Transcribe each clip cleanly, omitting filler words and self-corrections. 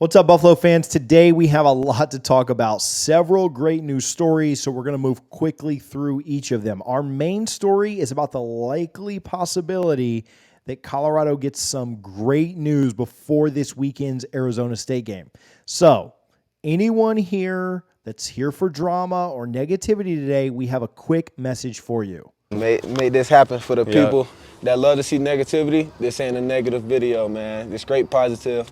What's up, Buffalo fans? Today we have a lot to talk about. Several great news stories, so we're going to move quickly through each of them. Our main story is about the likely possibility that Colorado gets some great news before this weekend's Arizona State game. So, anyone here that's here for drama or negativity today, we have a quick message for you. Make this happen for the people that love to see negativity. This ain't a negative video, man. It's straight positive.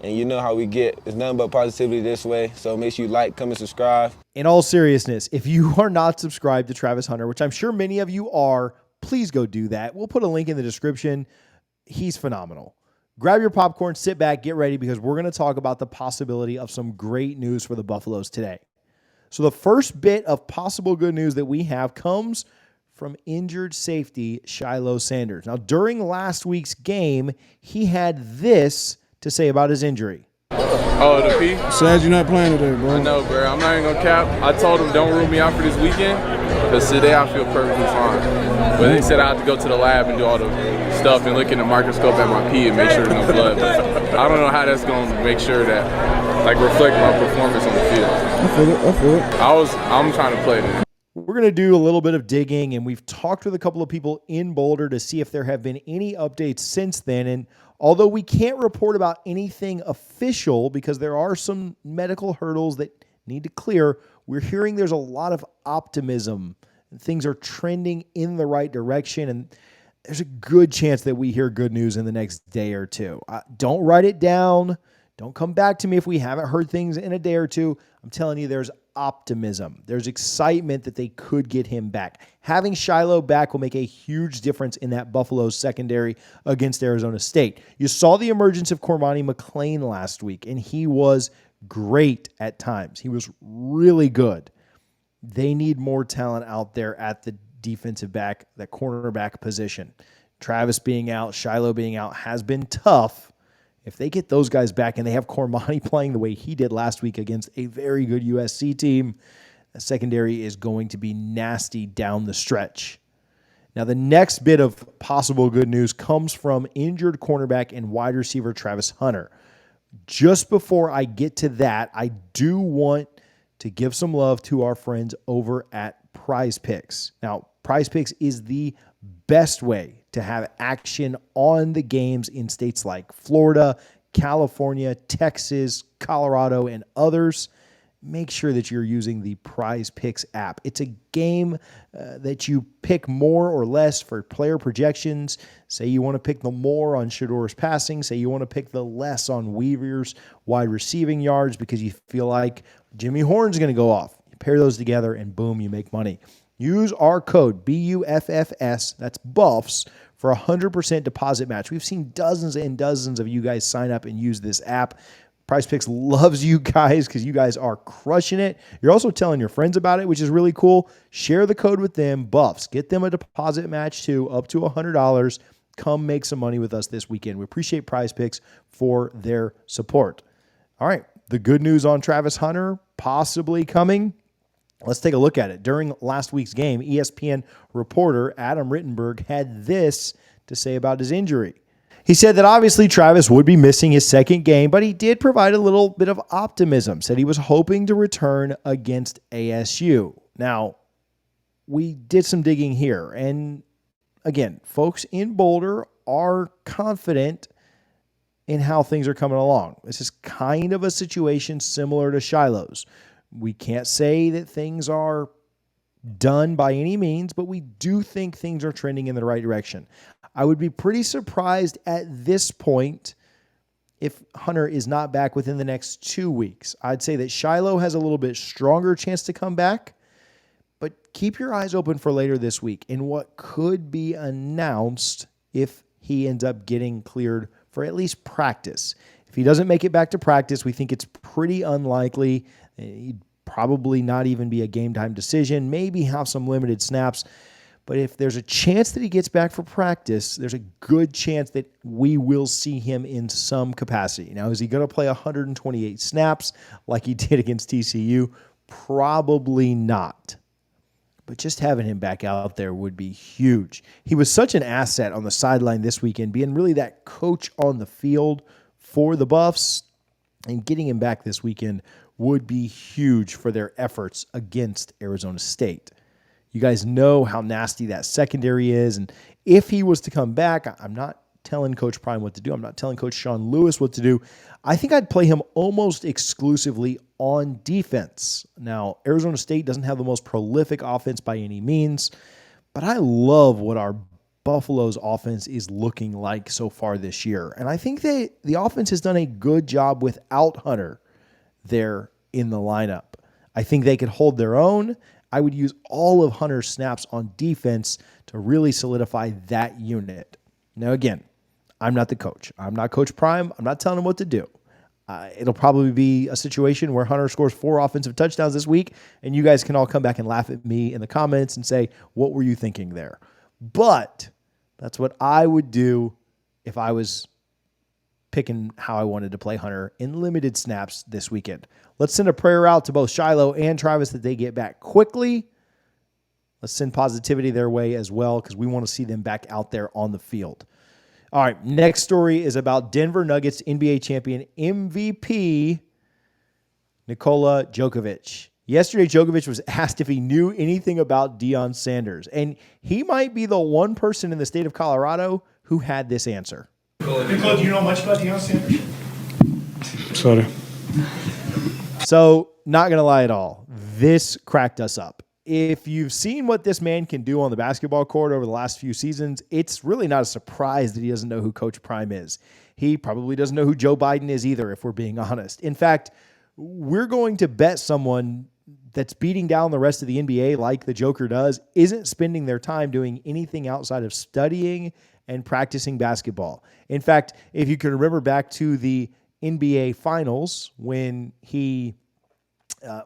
And you know how we get. It's nothing but positivity this way. So make sure you like, comment, subscribe. In all seriousness, if you are not subscribed to Travis Hunter, which I'm sure many of you are, please go do that. We'll put a link in the description. He's phenomenal. Grab your popcorn, sit back, get ready, because we're going to talk about the possibility of some great news for the Buffaloes today. So the first bit of possible good news that we have comes from injured safety Shiloh Sanders. Now, during last week's game, he had this to say about his injury. Oh, the P? Sad you're not playing today, bro. I know, bro. I'm not even going to cap. I told him don't rule me out for this weekend because today I feel perfectly fine. But they said I have to go to the lab and do all the stuff and look in the microscope at my P and make sure there's no blood. But I don't know how that's going to make sure that, reflect my performance on the field. I feel it. I'm trying to play today. We're going to do a little bit of digging, and we've talked with a couple of people in Boulder to see if there have been any updates since then. And although we can't report about anything official because there are some medical hurdles that need to clear, we're hearing there's a lot of optimism and things are trending in the right direction. And there's a good chance that we hear good news in the next day or two. Don't write it down. Don't come back to me if we haven't heard things in a day or two. I'm telling you, there's optimism. There's excitement that they could get him back. Having Shiloh back will make a huge difference in that Buffalo's secondary against Arizona State. You saw the emergence of Cormani McClain last week, and he was great at times. He was really good. They need more talent out there at the defensive back, that cornerback position. Travis being out, Shiloh being out has been tough. If they get those guys back and they have Cormani playing the way he did last week against a very good USC team, the secondary is going to be nasty down the stretch. Now, the next bit of possible good news comes from injured cornerback and wide receiver Travis Hunter. Just before I get to that, I do want to give some love to our friends over at Prize Picks. Now, Prize Picks is the best way to have action on the games in states like Florida, California, Texas, Colorado, and others. Make sure that you're using the Prize Picks app. It's a game that you pick more or less for player projections. Say you want to pick the more on Shador's passing. Say you want to pick the less on Weaver's wide receiving yards because you feel like Jimmy Horn's going to go off. You pair those together and boom, you make money. Use our code, BUFFS, that's Buffs, for a 100% deposit match. We've seen dozens and dozens of you guys sign up and use this app. PrizePicks loves you guys because you guys are crushing it. You're also telling your friends about it, which is really cool. Share the code with them, Buffs. Get them a deposit match too, up to $100. Come make some money with us this weekend. We appreciate PrizePicks for their support. All right, the good news on Travis Hunter possibly coming. Let's take a look at it. During last week's game, ESPN reporter Adam Rittenberg had this to say about his injury. He said that obviously Travis would be missing his second game, but he did provide a little bit of optimism. Said he was hoping to return against ASU. Now, we did some digging here. And again, folks in Boulder are confident in how things are coming along. This is kind of a situation similar to Shiloh's. We can't say that things are done by any means, but we do think things are trending in the right direction. I would be pretty surprised at this point if Hunter is not back within the next 2 weeks. I'd say that Shiloh has a little bit stronger chance to come back, but keep your eyes open for later this week in what could be announced if he ends up getting cleared for at least practice. If he doesn't make it back to practice, we think it's pretty unlikely. He'd probably not even be a game time decision, maybe have some limited snaps. But if there's a chance that he gets back for practice, there's a good chance that we will see him in some capacity. Now, is he going to play 128 snaps like he did against TCU? Probably not. But just having him back out there would be huge. He was such an asset on the sideline this weekend, being really that coach on the field for the Buffs. And getting him back this weekend would be huge for their efforts against Arizona State. You guys know how nasty that secondary is. And if he was to come back, I'm not telling Coach Prime what to do. I'm not telling Coach Sean Lewis what to do. I think I'd play him almost exclusively on defense. Now, Arizona State doesn't have the most prolific offense by any means, but I love what our Buffalo's offense is looking like so far this year. And I think the offense has done a good job without Hunter there in the lineup. I think they could hold their own. I would use all of Hunter's snaps on defense to really solidify that unit. Now, again, I'm not the coach. I'm not Coach Prime. I'm not telling him what to do. It'll probably be a situation where Hunter scores 4 offensive touchdowns this week, and you guys can all come back and laugh at me in the comments and say, what were you thinking there? But that's what I would do if I was picking how I wanted to play Hunter in limited snaps this weekend. Let's send a prayer out to both Shiloh and Travis that they get back quickly. Let's send positivity their way as well because we want to see them back out there on the field. All right, next story is about Denver Nuggets NBA champion MVP Nikola Djokovic. Yesterday, Djokovic was asked if he knew anything about Deion Sanders, and he might be the one person in the state of Colorado who had this answer. Nicole, do you know much about Deion Sanders? Sorry. So, not going to lie at all, this cracked us up. If you've seen what this man can do on the basketball court over the last few seasons, it's really not a surprise that he doesn't know who Coach Prime is. He probably doesn't know who Joe Biden is either, if we're being honest. In fact, we're going to bet someone that's beating down the rest of the NBA like the Joker does isn't spending their time doing anything outside of studying and practicing basketball. In fact, if you can remember back to the NBA Finals when he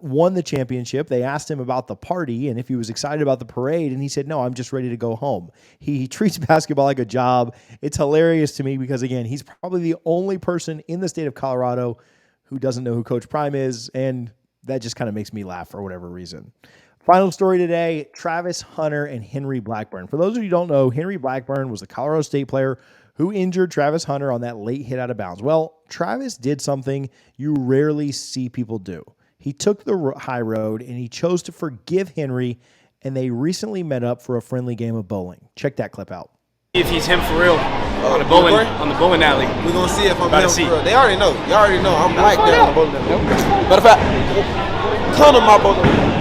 won the championship, they asked him about the party and if he was excited about the parade, and he said, no, I'm just ready to go home. He treats basketball like a job. It's hilarious to me because, again, he's probably the only person in the state of Colorado who doesn't know who Coach Prime is, and that just kind of makes me laugh for whatever reason. Final story today, Travis Hunter and Henry Blackburn. For those of you who don't know, Henry Blackburn was a Colorado State player who injured Travis Hunter on that late hit out of bounds. Well, Travis did something you rarely see people do. He took the high road, and he chose to forgive Henry, and they recently met up for a friendly game of bowling. Check that clip out. If he's him for real on the bowling alley. We're going to see if I'm About to him see. for real. They already know. You already know. I'm right there on the bowling alley. Matter of fact, come to my bowling alley.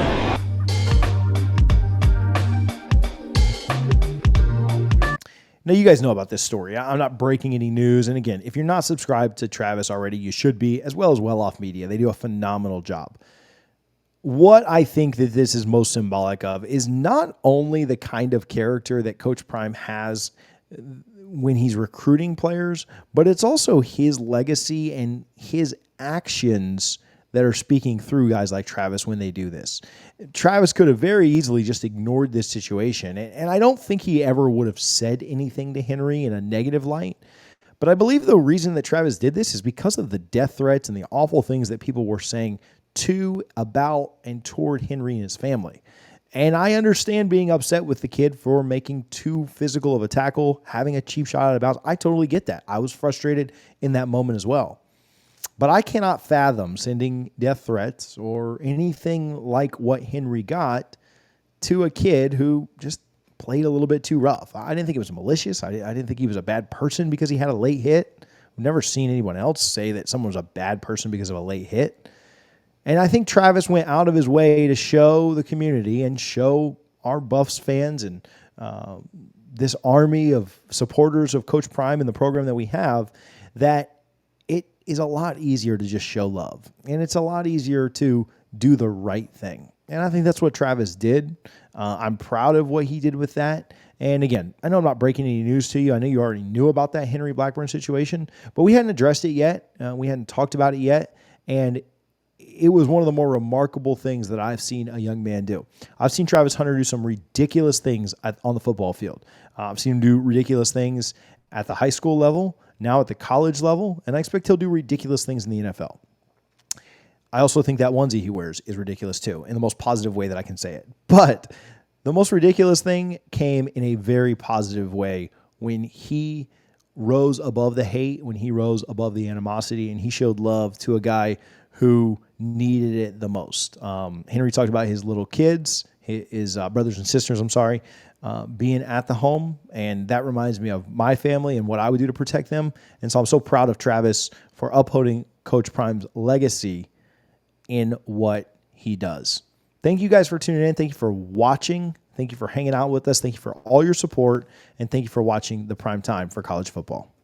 Now, you guys know about this story. I'm not breaking any news. And again, if you're not subscribed to Travis already, you should be, as well as Well Off Media. They do a phenomenal job. What I think that this is most symbolic of is not only the kind of character that Coach Prime has when he's recruiting players, but it's also his legacy and his actions that are speaking through guys like Travis when they do this. Travis could have very easily just ignored this situation, and I don't think he ever would have said anything to Henry in a negative light. But I believe the reason that Travis did this is because of the death threats and the awful things that people were saying to, about, and toward Henry and his family. And I understand being upset with the kid for making too physical of a tackle, having a cheap shot out of bounds. I totally get that. I was frustrated in that moment as well. But I cannot fathom sending death threats or anything like what Henry got to a kid who just played a little bit too rough. I didn't think it was malicious. I didn't think he was a bad person because he had a late hit. I've never seen anyone else say that someone was a bad person because of a late hit. And I think Travis went out of his way to show the community and show our Buffs fans and this army of supporters of Coach Prime and the program that we have that it is a lot easier to just show love. And it's a lot easier to do the right thing. And I think that's what Travis did. I'm proud of what he did with that. And again, I know I'm not breaking any news to you. I know you already knew about that Henry Blackburn situation, but we hadn't addressed it yet. We hadn't talked about it yet. And it was one of the more remarkable things that I've seen a young man do. I've seen Travis Hunter do some ridiculous things on the football field. I've seen him do ridiculous things at the high school level, now at the college level, and I expect he'll do ridiculous things in the NFL. I also think that onesie he wears is ridiculous too, in the most positive way that I can say it. But the most ridiculous thing came in a very positive way when he rose above the hate, when he rose above the animosity, and he showed love to a guy who needed it the most. Henry talked about his little kids, his brothers and sisters, being at the home, and that reminds me of my family and what I would do to protect them. And so I'm so proud of Travis for upholding Coach Prime's legacy in what he does. Thank you guys for tuning in. Thank you for watching. Thank you for hanging out with us. Thank you for all your support, and thank you for watching the Prime Time for college football.